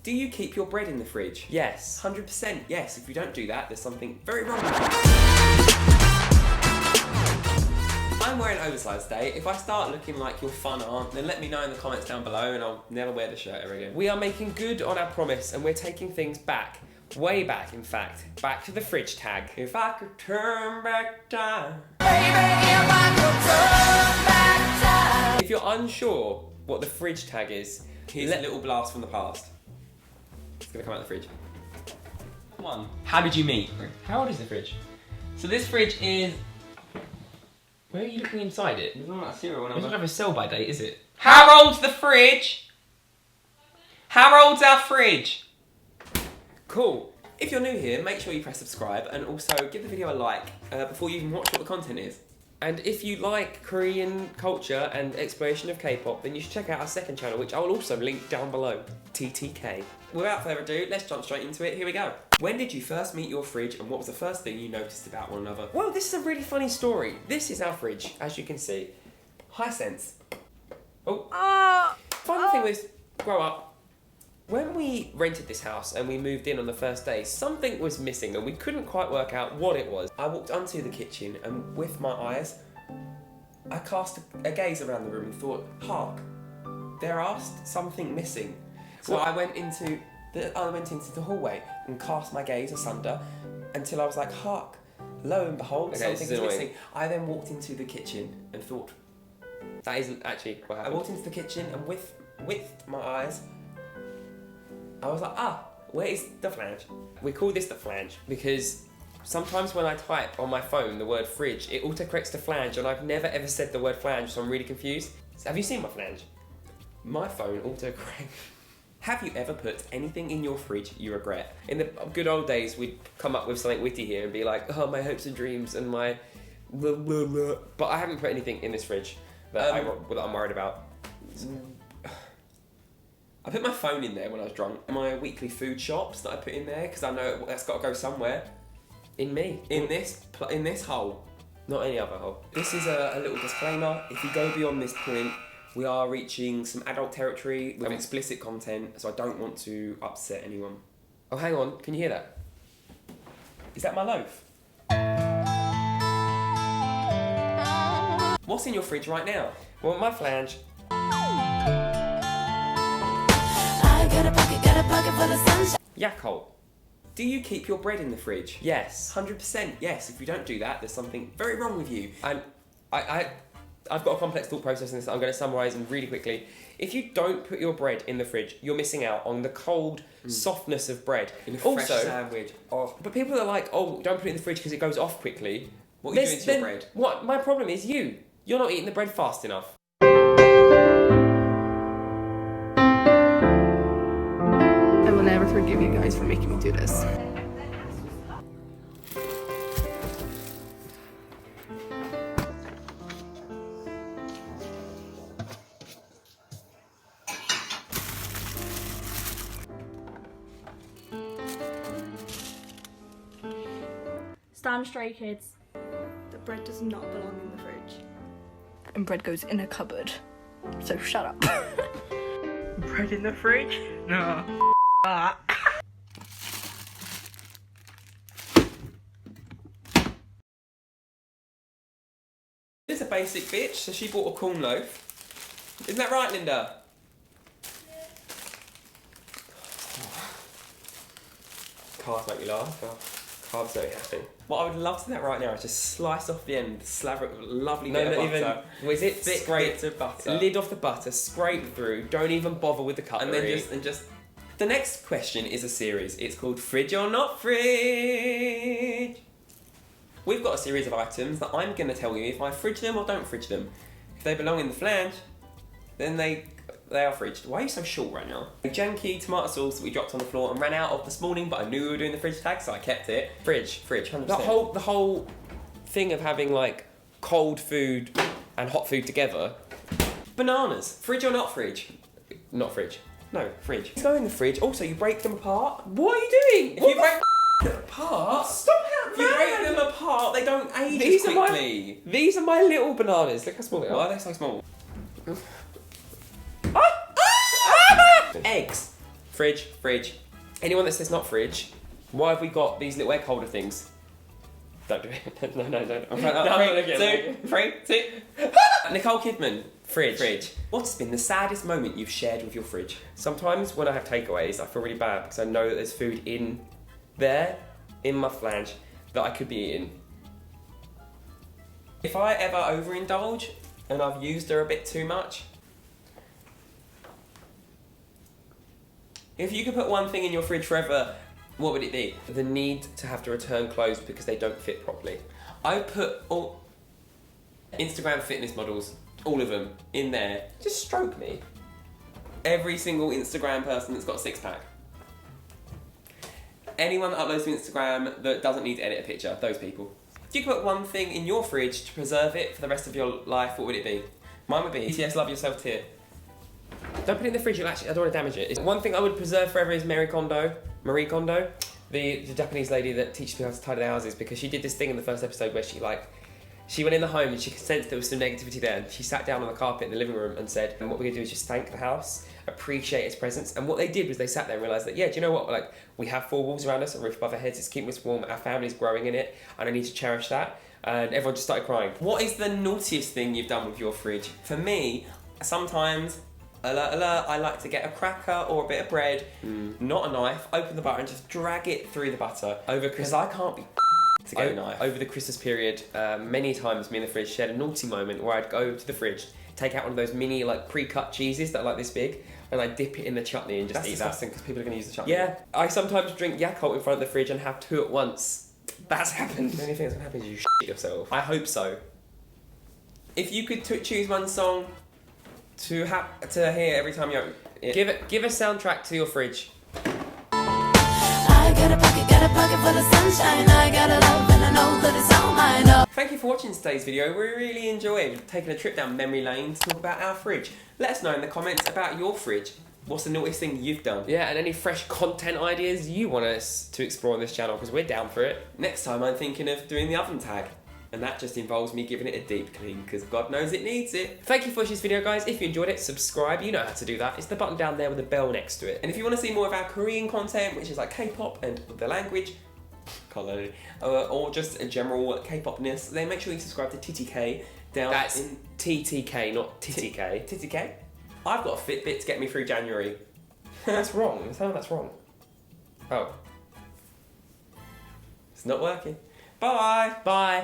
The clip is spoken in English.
Do you keep your bread in the fridge? Yes. 100% yes. If you don't do that, there's something very wrong with you. I'm wearing oversized today. If I start looking like your fun aunt, then let me know in the comments down below and I'll never wear the shirt ever again. We are making good on our promise and we're taking things back. Way back, in fact. Back to the fridge tag. If I could turn back time. If you're unsure what the fridge tag is, Here's a little blast from the past. It's gonna come out of the fridge. Come on. How did you meet? how old is the fridge? So this fridge is... Where are you looking inside it? It's not a serial It doesn't number. have a sell-by date, is it? How old's the fridge? How old's our fridge? Cool. If you're new here, make sure you press subscribe and also give the video a like before you even watch what the content is. And if you like Korean culture and exploration of K-pop, then you should check out our second channel, which I will also link down below. TTK. Without further ado, let's jump straight into it. Here we go. When did you first meet your fridge and what was the first thing you noticed about one another? Well, this is a really funny story. This is our fridge, as you can see. Hisense. Oh. Funny thing was, grow up. When we rented this house and we moved in on the first day, something was missing and we couldn't quite work out what it was. I walked onto the kitchen and with my eyes, I cast a gaze around the room and thought, hark, there asked something missing. So I went into the hallway and cast my gaze asunder until I was like, hark, lo and behold, Okay, something this is is annoying. missing. I then walked into the kitchen and thought, That isn't actually what I happened. walked into the kitchen and with my eyes, I was like, where is the flange? We call this the flange because sometimes when I type on my phone the word fridge, it autocorrects to flange and I've never ever said the word flange, so I'm really confused. Have you seen my flange? My phone autocorrects. Have you ever put anything in your fridge you regret? In the good old days, we'd come up with something witty here and be like, oh, my hopes and dreams and my blah, blah, blah. But I haven't put anything in this fridge that I'm worried about. I put my phone in there when I was drunk. My weekly food shops that I put in there because I know that's got to go somewhere. In me. In this hole. Not any other hole. This is a little disclaimer. If you go beyond this point, we are reaching some adult territory with explicit content, so I don't want to upset anyone. Oh, hang on. Can you hear that? Is that my loaf? What's in your fridge right now? Well, my flange. Yakult. Do you keep your bread in the fridge? Yes. 100% yes. If you don't do that, there's something very wrong with you. And I've got a complex thought process in this that I'm going to summarise them really quickly. If you don't put your bread in the fridge, you're missing out on the cold softness of bread. In a fresh sandwich. Oh. But people are like, oh, don't put it in the fridge because it goes off quickly. What are you doing to your bread? What? My problem is you. You're not eating the bread fast enough. I will never forgive you guys for making me do this. Stand straight, kids. The bread does not belong in the fridge. And bread goes in a cupboard. So shut up. Bread in the fridge? No. This is a basic bitch, so she bought a corn loaf. Isn't that right, Linda? Carbs make me laugh. Oh, carbs make me happy. What I would love to do that right now is just slice off the end, slab it with a lovely bit of butter. Was it Thick bits of butter. Lid off the butter, scrape through. Don't even bother with the cutlery. And just. The next question is a series. It's called Fridge or Not Fridge. We've got a series of items that I'm going to tell you if I fridge them or don't fridge them. If they belong in the flange, then they are fridged. Why are you so short right now? The janky tomato sauce that we dropped on the floor and ran out of this morning, but I knew we were doing the fridge tag, so I kept it. Fridge, 100%. The whole thing of having like cold food and hot food together. Bananas. Fridge or not fridge? Not fridge. No, fridge. Go in the fridge. Also, you break them apart. What are you doing? If you break them apart, Stop if you break them apart, they don't age These as are my- quickly. These are my little bananas. Look how small they Why are. are they so small? Eggs. fridge. Anyone that says not fridge, why have we got these little egg holder things? Don't do it. No, don't. Three, two, 3, 2. Nicole Kidman, Fridge. What's been the saddest moment you've shared with your fridge? Sometimes when I have takeaways, I feel really bad because I know that there's food in there, in my flange, that I could be eating. If I ever overindulge and I've used her a bit too much, if you could put one thing in your fridge forever, what would it be? The need to have to return clothes because they don't fit properly. I put all Instagram fitness models, all of them, in there. Just stroke me. Every single Instagram person that's got a six-pack. Anyone that uploads to Instagram that doesn't need to edit a picture, those people. If you could put one thing in your fridge to preserve it for the rest of your life, what would it be? Mine would be BTS Love Yourself tier. Don't put it in the fridge, I don't want to damage it. One thing I would preserve forever is Marie Kondo, the Japanese lady that teaches people how to tidy their houses, because she did this thing in the first episode where she went in the home and she could sense there was some negativity there, and she sat down on the carpet in the living room and said, and what we're going to do is just thank the house, appreciate its presence. And what they did was they sat there and realised that, yeah, do you know what, like, we have 4 walls around us, a roof above our heads, it's keeping us warm, our family's growing in it, and I need to cherish that. And everyone just started crying. What is the naughtiest thing you've done with your fridge? For me, sometimes, alert, I like to get a cracker or a bit of bread, not a knife, open the butter and just drag it through the butter. Because I can't be to get a knife. Over the Christmas period, many times me and the fridge shared a naughty moment where I'd go to the fridge, take out one of those mini, like, pre-cut cheeses that are like this big, and I'd dip it in the chutney and just eat that. That's disgusting because people are going to use the chutney. Yeah, I sometimes drink Yakult in front of the fridge and have 2 at once. That's happened. The only thing that's going to happen is you shit yourself. I hope so. If you could choose one song to hear every time you open it. Give a soundtrack to your fridge. I got a pocket full of sunshine. I got a love and I know that it's all mine. Thank you for watching today's video. We really enjoyed taking a trip down memory lane to talk about our fridge. Let us know in the comments about your fridge. What's the naughtiest thing you've done? Yeah, and any fresh content ideas you want us to explore on this channel, because we're down for it. Next time I'm thinking of doing the oven tag. And that just involves me giving it a deep clean, because God knows it needs it. Thank you for watching this video, guys. If you enjoyed it, subscribe. You know how to do that. It's the button down there with the bell next to it. And if you want to see more of our Korean content, which is like K-pop and the language, or just a general K-popness, then make sure you subscribe to TTK down. That's TTK, not TTK. TTK? I've got a Fitbit to get me through January. That's wrong. Tell them that's wrong. Oh. It's not working. Bye! Bye.